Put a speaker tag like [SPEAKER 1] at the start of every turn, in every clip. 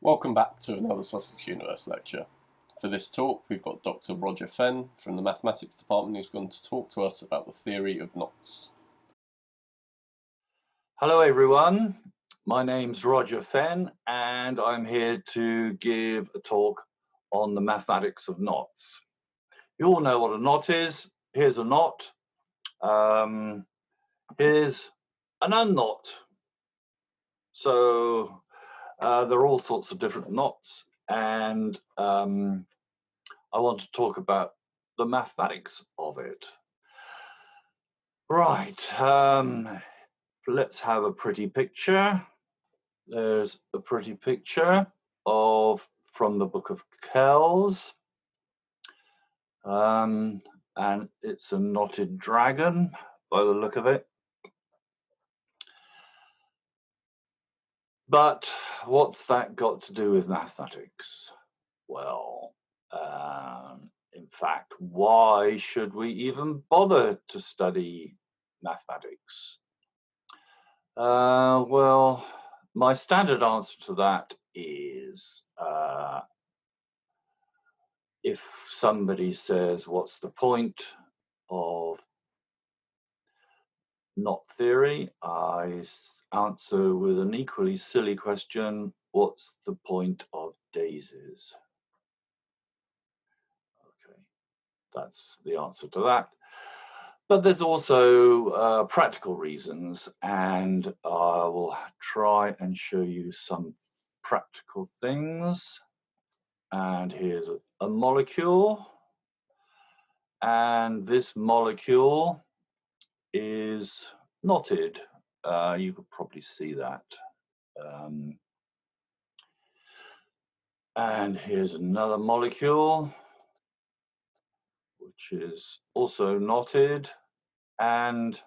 [SPEAKER 1] Welcome back to another Sussex Universe lecture. For this talk, we've got Dr. Roger Fenn from the Mathematics Department who's going to talk to us about the theory of knots.
[SPEAKER 2] Hello everyone, my name's Roger Fenn and I'm here to give a talk on the mathematics of knots. You all know what a knot is. Here's a knot. Here's an unknot. So there are all sorts of different knots, and I want to talk about the mathematics of it. Right, let's have a pretty picture. There's a pretty picture from the Book of Kells, and it's a knotted dragon by the look of it. But what's that got to do with mathematics? Well, in fact, why should we even bother to study mathematics? Well, my standard answer to that is if somebody says, what's the point of knot theory? I answer with an equally silly question, what's the point of daisies? Okay, that's the answer to that. But there's also practical reasons, and I will try and show you some practical things. And here's a molecule, and this molecule is knotted. You could probably see that. And here's another molecule, which is also knotted. And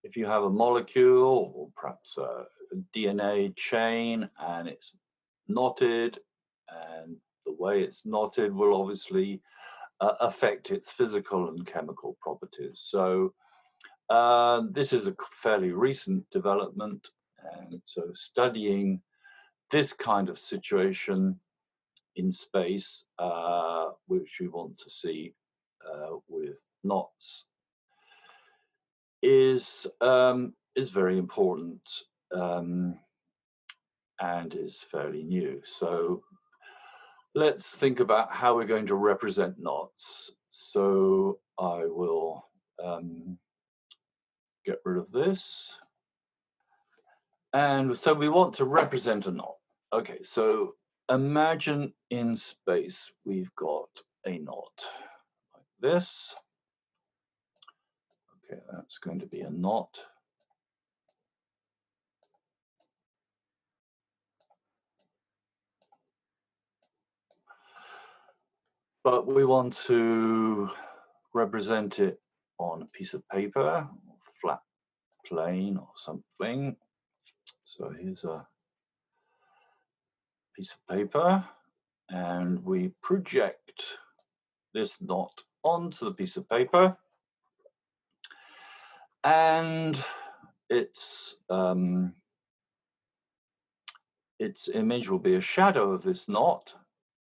[SPEAKER 2] if you have a molecule, or perhaps a DNA chain, and it's knotted, and the way it's knotted will obviously affect its physical and chemical properties. So this is a fairly recent development, and so studying this kind of situation in space, which we want to see with knots, is very important and is fairly new. So let's think about how we're going to represent knots. So I will get rid of this. And so we want to represent a knot. Okay, so imagine in space we've got a knot like this. Okay, that's going to be a knot. But we want to represent it on a piece of paper, or flat plane or something. So here's a piece of paper, and we project this knot onto the piece of paper, and its image will be a shadow of this knot,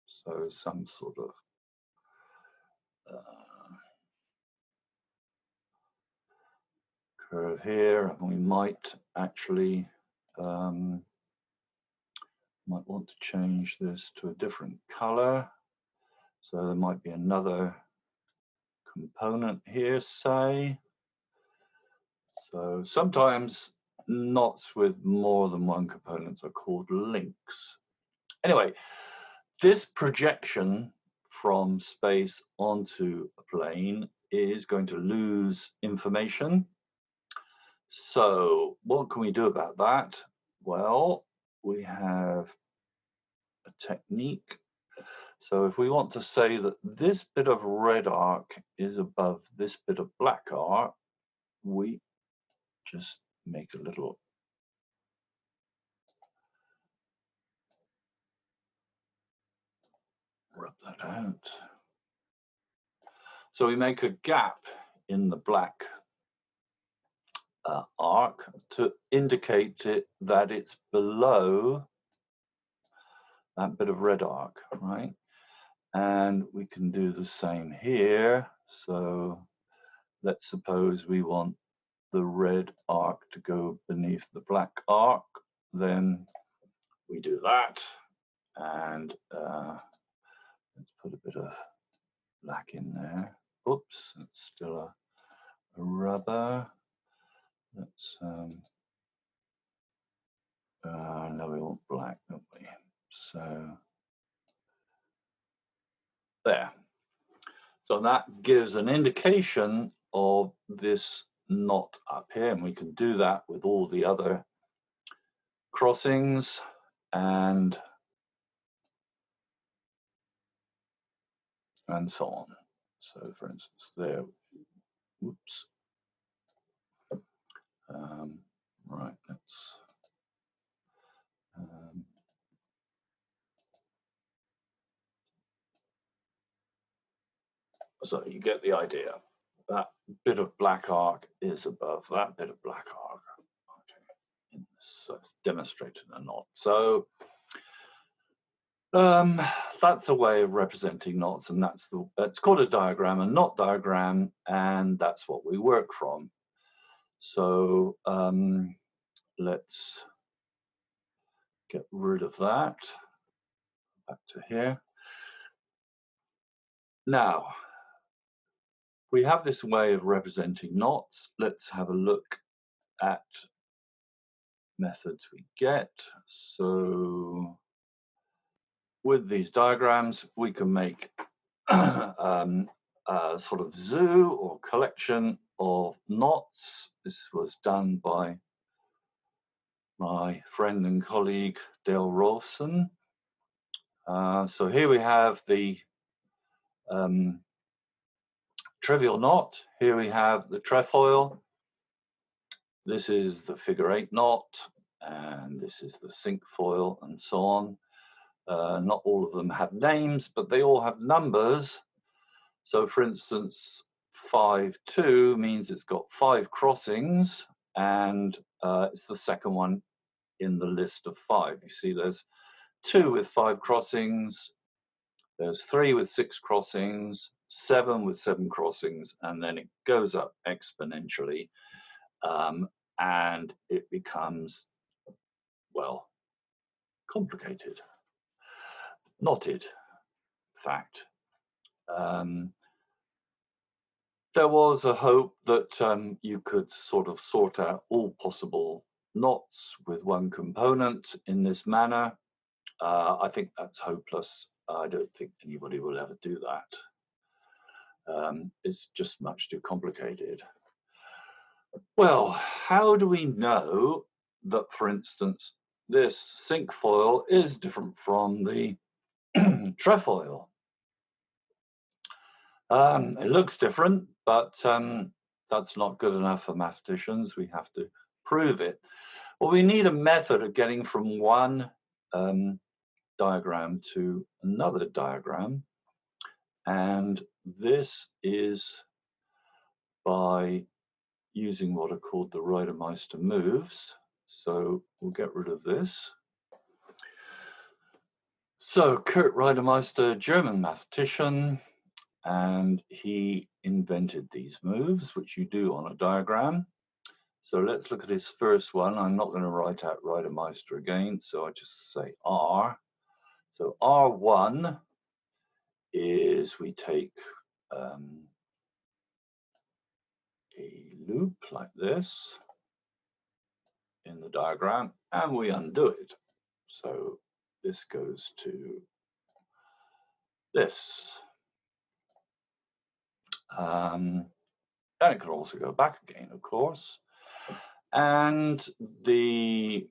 [SPEAKER 2] so some sort of curve here, and we might actually might want to change this to a different color. So there might be another component here, say. So sometimes knots with more than one component are called links. Anyway, this projection from space onto a plane is going to lose information. So what can we do about that? Well, we have a technique. So if we want to say that this bit of red arc is above this bit of black arc, we just make a little rub that out. So we make a gap in the black arc to indicate that it's below that bit of red arc, right? And we can do the same here. So let's suppose we want the red arc to go beneath the black arc. Then we do that. And let's put a bit of black in there. Oops, it's still a rubber. Let's no, we want black, don't we? So there. So that gives an indication of this knot up here, and we can do that with all the other crossings and so on. So for instance, there, whoops. Right, let's so you get the idea. That bit of black arc is above that bit of black arc. Okay, so it's demonstrated a knot. So that's a way of representing knots, and it's called a diagram, a knot diagram, and that's what we work from. So let's get rid of that. Back to here. Now, we have this way of representing knots. Let's have a look at methods we get. So with these diagrams, we can make a sort of zoo or collection of knots. This was done by my friend and colleague Dale Rolfson. So here we have the trivial knot. Here we have the trefoil. This is the figure 8 knot, and this is the cinquefoil, and so on. Not all of them have names, but they all have numbers. So for instance, 5-2 means it's got 5 crossings, and it's the second one in the list of 5. You see there's 2 with 5 crossings, there's 3 with 6 crossings, 7 with 7 crossings, and then it goes up exponentially, and it becomes, well, complicated, knotted, in fact. There was a hope that you could sort of sort out all possible knots with one component in this manner. I think that's hopeless. I don't think anybody will ever do that. It's just much too complicated. Well, how do we know that, for instance, this cinquefoil is different from the trefoil? It looks different, but that's not good enough for mathematicians. We have to prove it. Well, we need a method of getting from one diagram to another diagram, and this is by using what are called the Meister moves. So we'll get rid of this. So Kurt Meister, German mathematician, and he invented these moves, which you do on a diagram. So let's look at his first one. I'm not going to write out Meister again, so I just say R. So R1 is we take a loop like this in the diagram, and we undo it. So this goes to this. And it can also go back again, of course. And the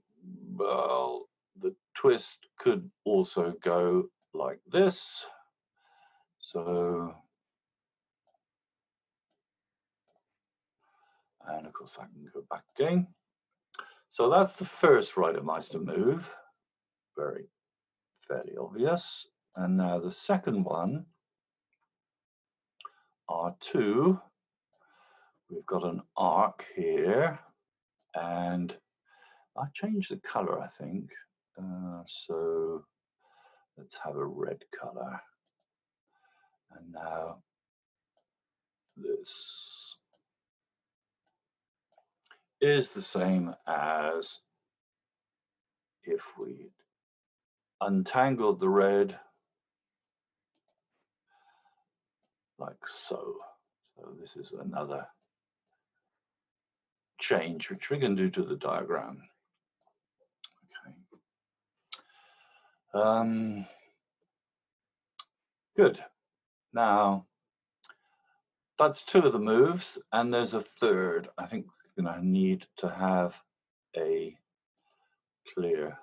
[SPEAKER 2] twist could also go like this. So, and of course I can go back again. So that's the first Meister move, fairly obvious. And now the second one, R2, we've got an arc here, and I changed the color, I think. So let's have a red color. And now this is the same as if we untangled the red like so. So this is another change which we can do to the diagram. Okay. Good. Now that's two of the moves, and there's a third. I think we're going to need to have a clear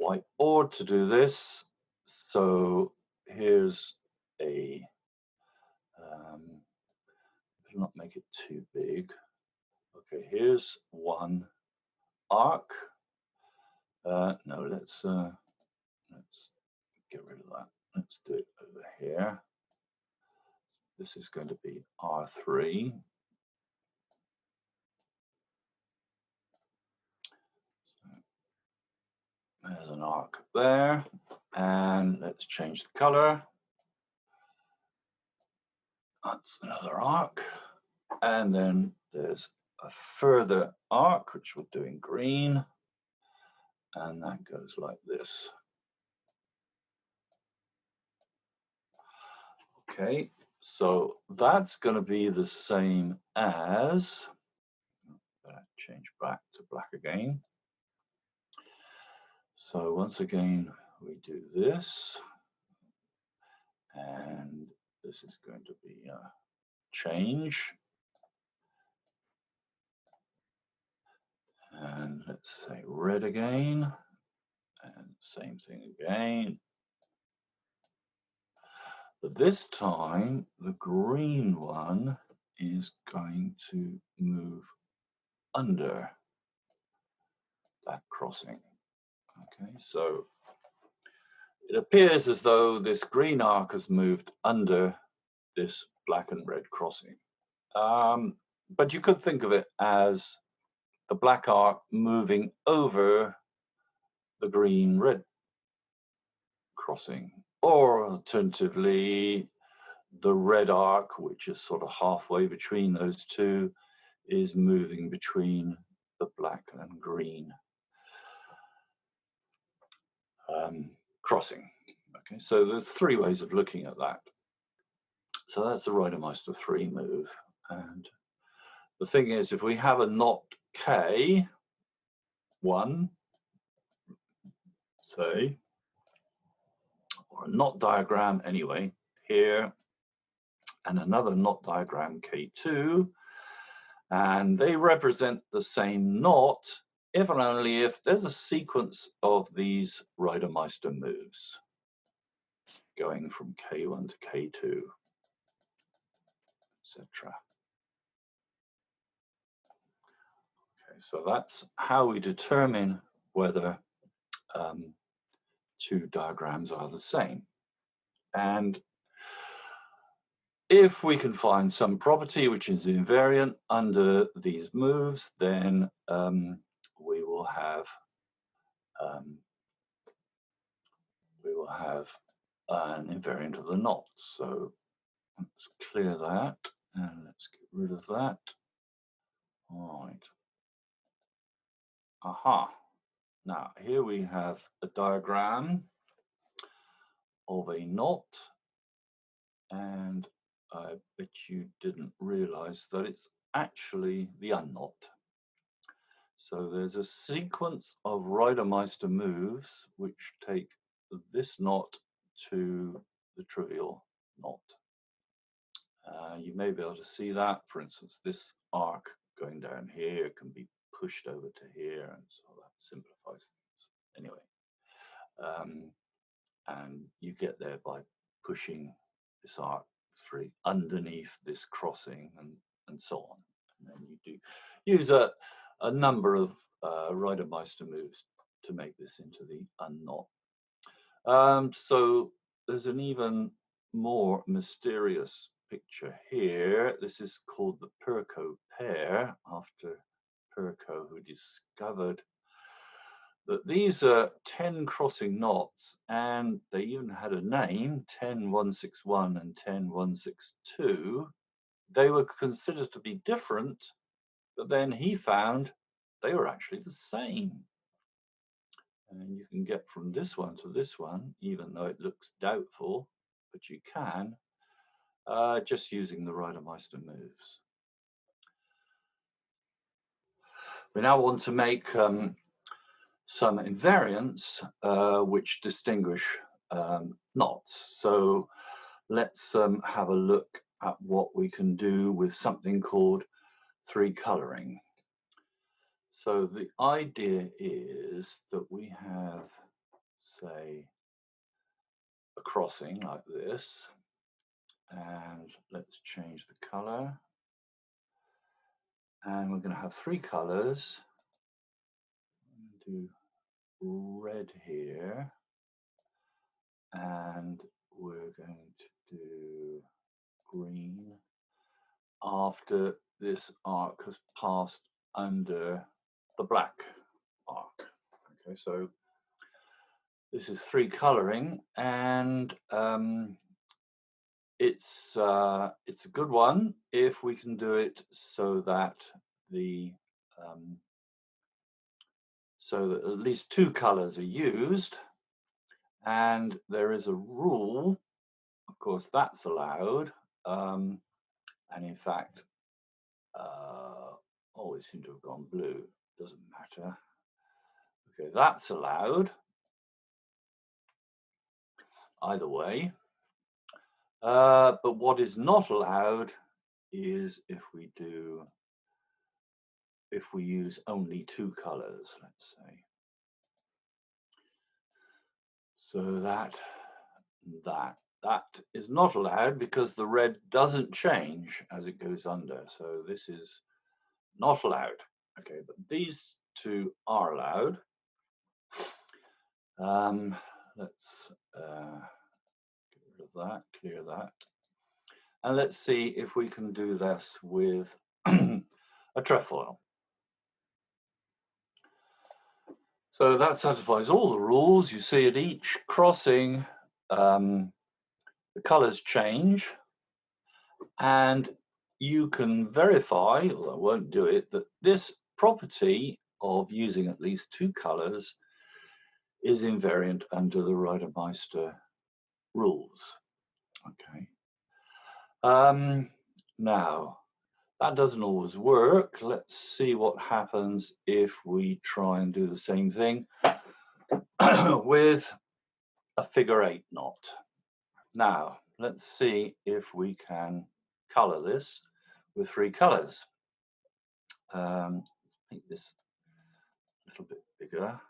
[SPEAKER 2] whiteboard to do this. So here's a, not make it too big. Okay, here's one arc. No, let's get rid of that. Let's do it over here. This is going to be R3. So there's an arc there, and let's change the color. That's another arc, and then there's a further arc which we'll do in green, and that goes like this. Okay, so that's going to be the same as, change back to black again. So once again, we do this, and this is going to be a change. And let's say red again, and same thing again. But this time, the green one is going to move under that crossing. Okay, so it appears as though this green arc has moved under this black and red crossing. But you could think of it as the black arc moving over the green-red crossing, or alternatively, the red arc, which is sort of halfway between those two, is moving between the black and green crossing. Okay, so there's three ways of looking at that. So that's the Meister 3 move. And the thing is, if we have a knot K, one, say, or a knot diagram anyway, here, and another knot diagram K2, and they represent the same knot if and only if there's a sequence of these Meister moves going from K1 to K2, etc. Okay, so that's how we determine whether two diagrams are the same. And if we can find some property which is invariant under these moves, then we will have an invariant of the knot. So let's clear that and let's get rid of that. All right. Aha. Now here we have a diagram of a knot, and I bet you didn't realize that it's actually the unknot. So there's a sequence of Meister moves which take this knot to the trivial knot. You may be able to see that. For instance, this arc going down here can be pushed over to here, and so that simplifies things. Anyway, and you get there by pushing this arc through underneath this crossing, and so on. And then you do use a number of Meister moves to make this into the unknot. So there's an even more mysterious picture here. This is called the Perko pair, after Perko, who discovered that these are 10 crossing knots, and they even had a name, 10161 and 10162. They were considered to be different, but then he found they were actually the same. And you can get from this one to this one, even though it looks doubtful, but you can, just using the Meister moves. We now want to make some invariants which distinguish knots. So let's have a look at what we can do with something called three coloring. So the idea is that we have, say, a crossing like this, and let's change the color. And we're going to have three colors. Do red here, and we're going to do green after this arc has passed under the black arc. Okay, so this is three coloring, and it's a good one if we can do it so that so that at least two colors are used, and there is a rule, of course, that's allowed, and in fact, always seem to have gone blue, doesn't matter. Okay, that's allowed either way, but what is not allowed is if we use only two colors, let's say. So that is not allowed because the red doesn't change as it goes under. So this is not allowed. Okay, but these two are allowed. Let's get rid of that, clear that. And let's see if we can do this with a trefoil. So that satisfies all the rules. You see at each crossing, the colors change, and you can verify, although I won't do it, that this property of using at least two colors is invariant under the Meister rules. Okay. Now, that doesn't always work. Let's see what happens if we try and do the same thing with a figure-8 knot. Now, let's see if we can color this with three colors. Let's make this a little bit bigger.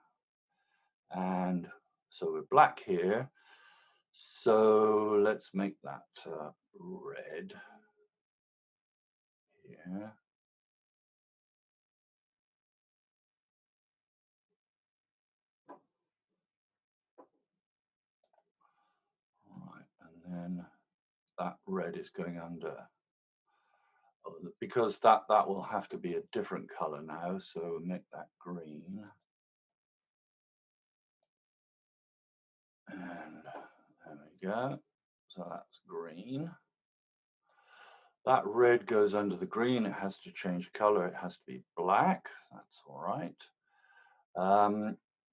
[SPEAKER 2] And so we're black here. So let's make that red here. All right, and then that red is going under. Because that will have to be a different color now, so make that green. And there we go. So that's green. That red goes under the green. It has to change color. It has to be black. That's all right.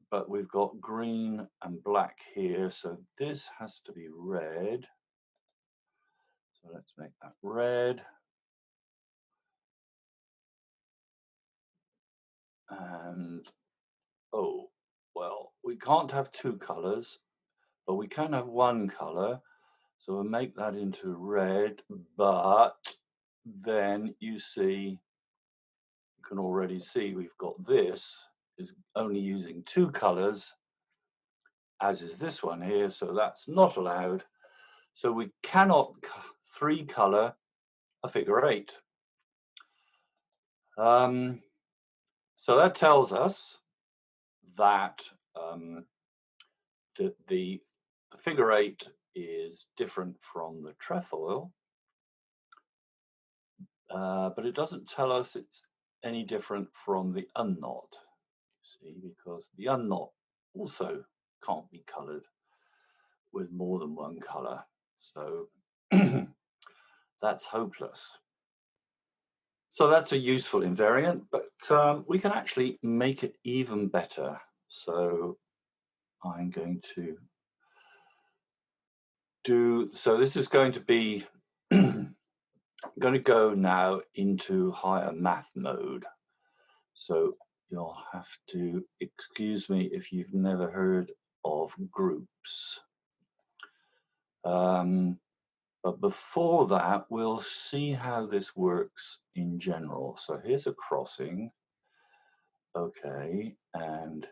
[SPEAKER 2] But we've got green and black here, so this has to be red. So let's make that red. And, oh, well, we can't have two colors, but we can have one color. So we'll make that into red, but then you see, you can already see we've got this is only using two colors, as is this one here, so that's not allowed. So we cannot three color a figure-8. So that tells us that the figure-8 is different from the trefoil, but it doesn't tell us it's any different from the unknot. See, because the unknot also can't be coloured with more than one colour. So that's hopeless. So that's a useful invariant, but we can actually make it even better. So I'm going to so this is going to be, I'm going to go now into higher math mode. So you'll have to excuse me if you've never heard of groups. But before that, we'll see how this works in general. So here's a crossing. Okay, and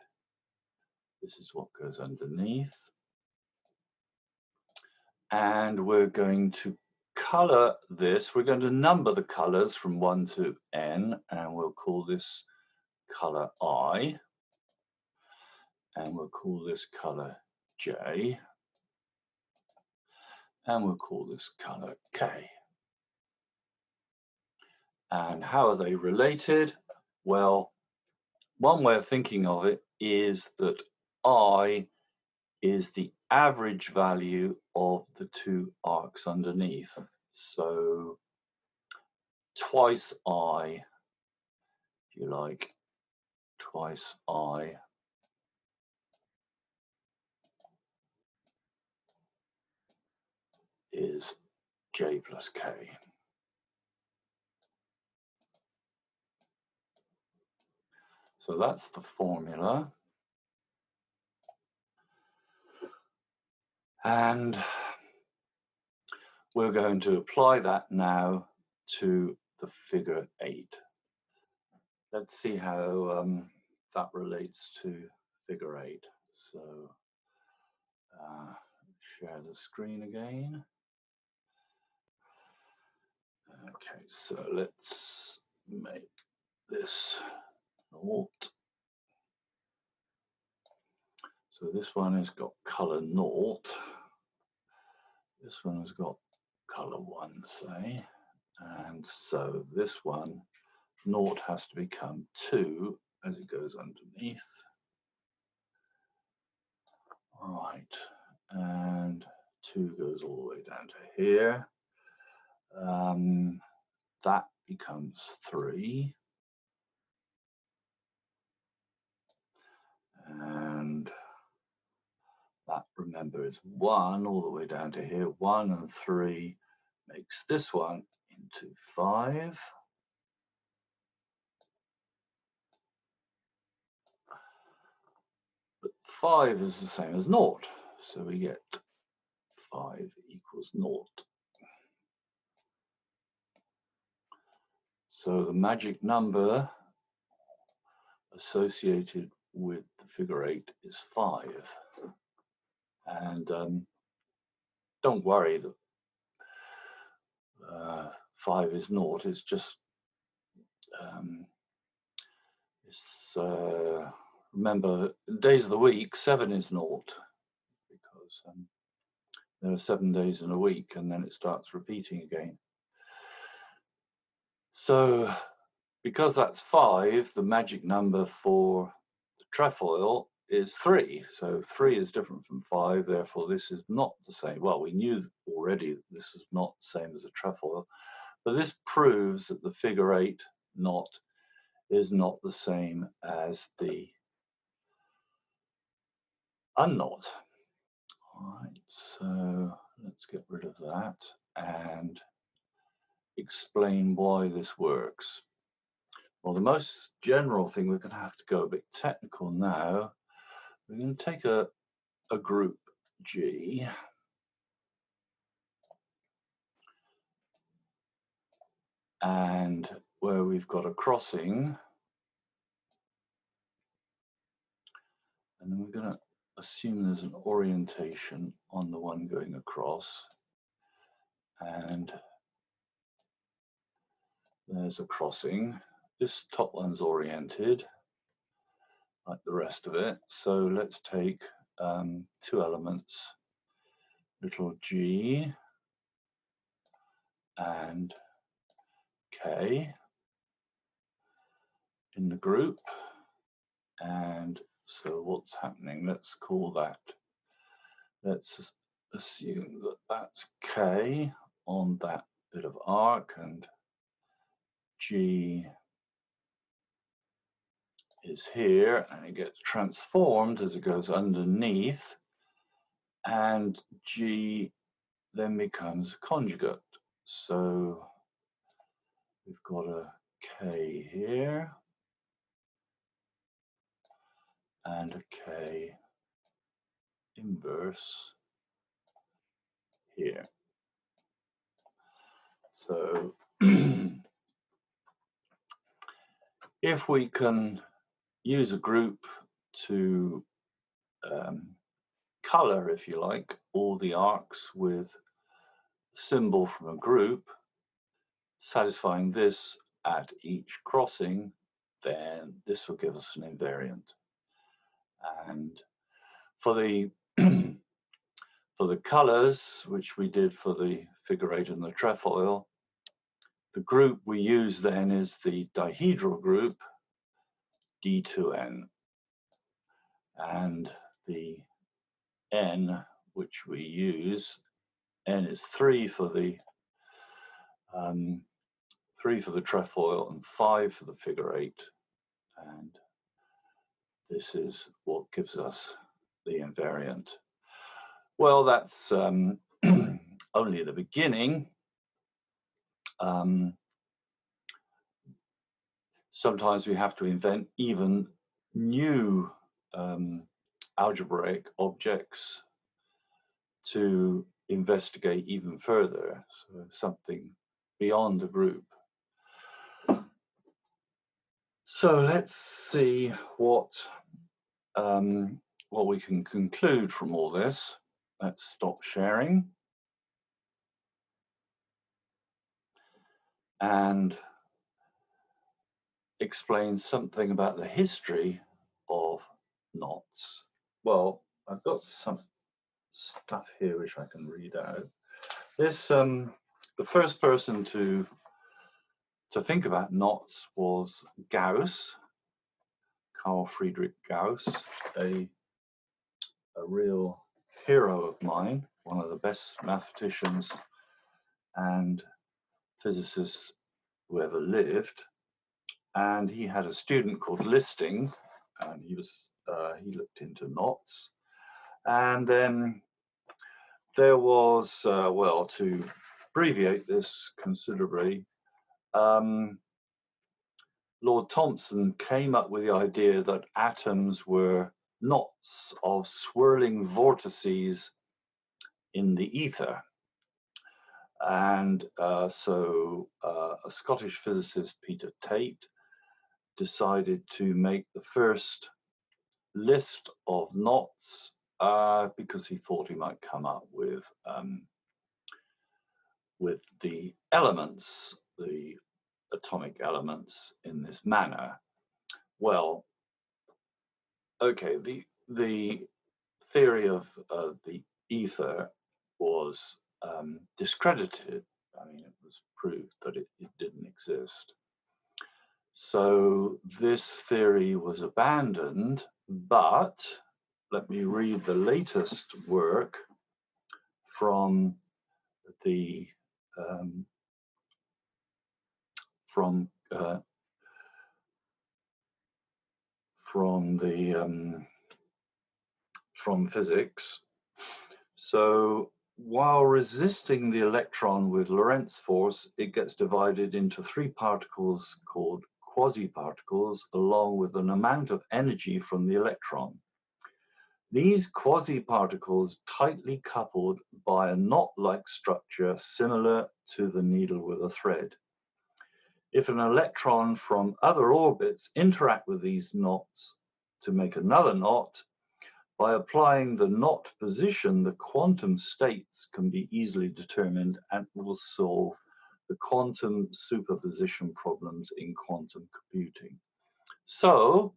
[SPEAKER 2] this is what goes underneath. And we're going to color this. We're going to number the colors from 1 to n, and we'll call this color I. And we'll call this color J. And we'll call this color K. And how are they related? Well, one way of thinking of it is that I is the average value of the two arcs underneath. So twice I, if you like, twice I is J plus K. So that's the formula. And we're going to apply that now to the figure 8. Let's see how that relates to figure 8. So share the screen again. Okay, so let's make this naught. So this one has got color naught. This one has got color 1, say. And so this one, naught has to become 2 as it goes underneath. Right, and 2 goes all the way down to here. That becomes 3. And that, remember, is 1 all the way down to here. 1 and 3 makes this one into 5. But 5 is the same as naught. So we get 5 equals naught. So the magic number associated with the figure 8 is 5. And don't worry that 5 is naught. It's just, remember, days of the week, 7 is naught. Because there are 7 days in a week, and then it starts repeating again. So because that's 5, the magic number for the trefoil is 3. So 3 is different from 5, therefore this is not the same. Well, we knew already that this was not the same as a trefoil, but this proves that the figure 8 knot is not the same as the unknot. All right, so let's get rid of that and explain why this works. Well, the most general thing, we're going to have to go a bit technical now. We're going to take a group G, and where we've got a crossing, and then we're going to assume there's an orientation on the one going across, and there's a crossing. This top one's oriented like the rest of it. So let's take 2 elements, little g and k in the group. And so what's happening? Let's call that, let's assume that that's K on that bit of arc, and G is here, and it gets transformed as it goes underneath, and G then becomes conjugate. So we've got a K here and a K inverse here. So if we can use a group to color, if you like, all the arcs with a symbol from a group, satisfying this at each crossing, then this will give us an invariant. And for the for the colors, which we did for the figure 8 and the trefoil, the group we use then is the dihedral group D2N, and the N which we use, N is 3 for the 3 for the trefoil and 5 for the figure 8, and this is what gives us the invariant. Well, that's only the beginning. Sometimes we have to invent even new algebraic objects to investigate even further, so something beyond the group. So let's see what we can conclude from all this. Let's stop sharing and explain something about the history of knots. Well, I've got some stuff here which I can read out. This the first person to think about knots was Gauss, Carl Friedrich Gauss, a real hero of mine, one of the best mathematicians and physicists who ever lived. And he had a student called Listing, and he looked into knots. And then there was, well, to abbreviate this considerably, Lord Thomson came up with the idea that atoms were knots of swirling vortices in the ether. And so a Scottish physicist, Peter Tate, decided to make the first list of knots because he thought he might come up with the elements, the atomic elements in this manner. Well, okay, the theory of the ether was discredited. I mean, it was proved that it didn't exist. So this theory was abandoned, but let me read the latest work from the from physics. So while resisting the electron with Lorentz force, it gets divided into 3 particles called quasi-particles, along with an amount of energy from the electron. These quasi-particles tightly coupled by a knot-like structure similar to the needle with a thread. If an electron from other orbits interact with these knots to make another knot, by applying the knot position, the quantum states can be easily determined and will solve the quantum superposition problems in quantum computing. So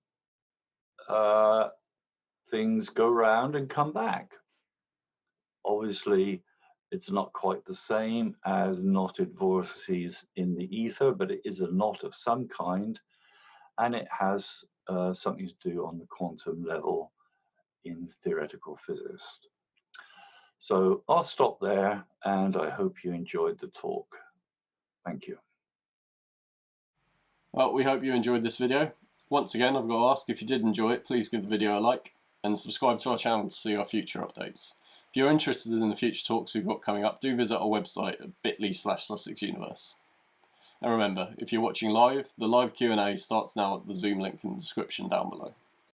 [SPEAKER 2] things go round and come back. Obviously, it's not quite the same as knotted vortices in the ether, but it is a knot of some kind, and it has something to do on the quantum level in theoretical physics. So I'll stop there, and I hope you enjoyed the talk. Thank you.
[SPEAKER 1] Well, we hope you enjoyed this video. Once again, I've got to ask, if you did enjoy it, please give the video a like and subscribe to our channel to see our future updates. If you're interested in the future talks we've got coming up, do visit our website at bit.ly/Sussex Universe. And remember, if you're watching live, the live Q&A starts now at the Zoom link in the description down below.